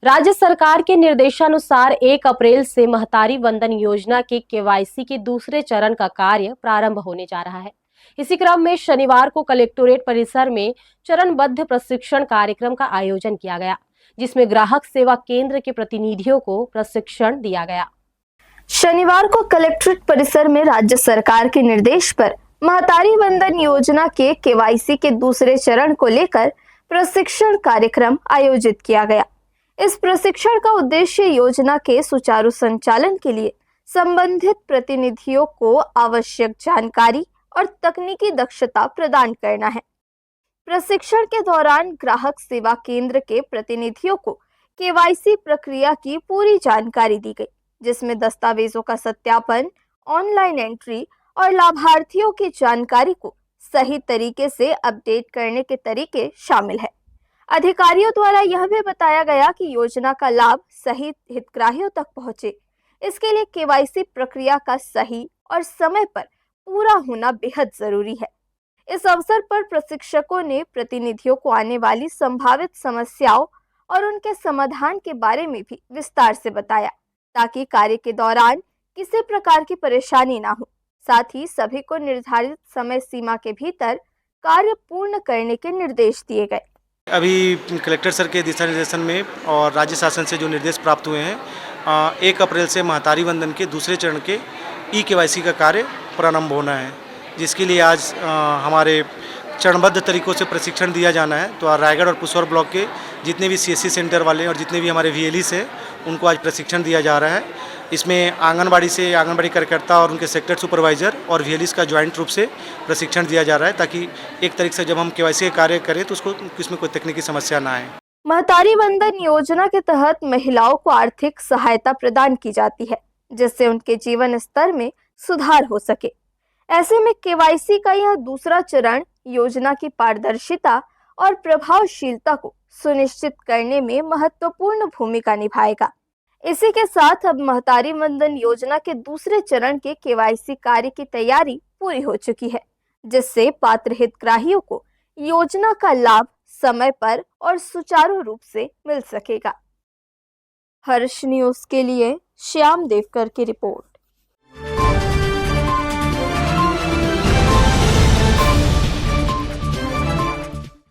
राज्य सरकार के निर्देशानुसार 1 अप्रैल से महतारी वंदन योजना के केवाईसी के दूसरे चरण का कार्य प्रारंभ होने जा रहा है। इसी क्रम में शनिवार को कलेक्टोरेट परिसर में चरणबद्ध प्रशिक्षण कार्यक्रम का आयोजन किया गया, जिसमें ग्राहक सेवा केंद्र के प्रतिनिधियों को प्रशिक्षण दिया गया। शनिवार को कलेक्ट्रेट परिसर में राज्य सरकार के निर्देश पर महतारी वंदन योजना के केवाईसी के दूसरे चरण को लेकर प्रशिक्षण कार्यक्रम आयोजित किया गया। इस प्रशिक्षण का उद्देश्य योजना के सुचारू संचालन के लिए संबंधित प्रतिनिधियों को आवश्यक जानकारी और तकनीकी दक्षता प्रदान करना है। प्रशिक्षण के दौरान ग्राहक सेवा केंद्र के प्रतिनिधियों को केवाईसी प्रक्रिया की पूरी जानकारी दी गई, जिसमें दस्तावेजों का सत्यापन, ऑनलाइन एंट्री और लाभार्थियों की जानकारी को सही तरीके से अपडेट करने के तरीके शामिल है। अधिकारियों द्वारा यह भी बताया गया कि योजना का लाभ सही हितग्राहियों तक पहुंचे, इसके लिए केवाईसी प्रक्रिया का सही और समय पर पूरा होना बेहद जरूरी है। इस अवसर पर प्रशिक्षकों ने प्रतिनिधियों को आने वाली संभावित समस्याओं और उनके समाधान के बारे में भी विस्तार से बताया, ताकि कार्य के दौरान किसी प्रकार की परेशानी ना हो। साथ ही सभी को निर्धारित समय सीमा के भीतर कार्य पूर्ण करने के निर्देश दिए गए। अभी कलेक्टर सर के दिशा निर्देशन में और राज्य शासन से जो निर्देश प्राप्त हुए हैं, 1 अप्रैल से महतारी वंदन के दूसरे चरण के केवाईसी का कार्य प्रारंभ होना है, जिसके लिए आज हमारे चरणबद्ध तरीकों से प्रशिक्षण दिया जाना है। तो रायगढ़ और पुसौर ब्लॉक के जितने भी सीएससी सेंटर वाले और जितने भी हमारे वीएलईस हैं, उनको आज प्रशिक्षण दिया जा रहा है। इसमें आंगनबाड़ी कार्यकर्ता और उनके सेक्टर सुपरवाइजर और वीएलईस का ज्वाइंट रूप से प्रशिक्षण दिया जा रहा है, ताकि एक तरीके से जब हम केवाईसी का कार्य करें तो इसमें कोई तकनीकी समस्या ना आए। महतारी वंदन योजना के तहत महिलाओं को आर्थिक सहायता प्रदान की जाती है, जिससे उनके जीवन स्तर में सुधार हो सके। ऐसे में केवाईसी का यह दूसरा चरण योजना की पारदर्शिता और प्रभावशीलता को सुनिश्चित करने में महत्वपूर्ण भूमिका निभाएगा। इसी के साथ अब महतारी वंदन योजना के दूसरे चरण के केवाईसी कार्य की तैयारी पूरी हो चुकी है, जिससे पात्र हितग्राहियों को योजना का लाभ समय पर और सुचारू रूप से मिल सकेगा। हर्ष न्यूज के लिए श्याम देवकर की रिपोर्ट।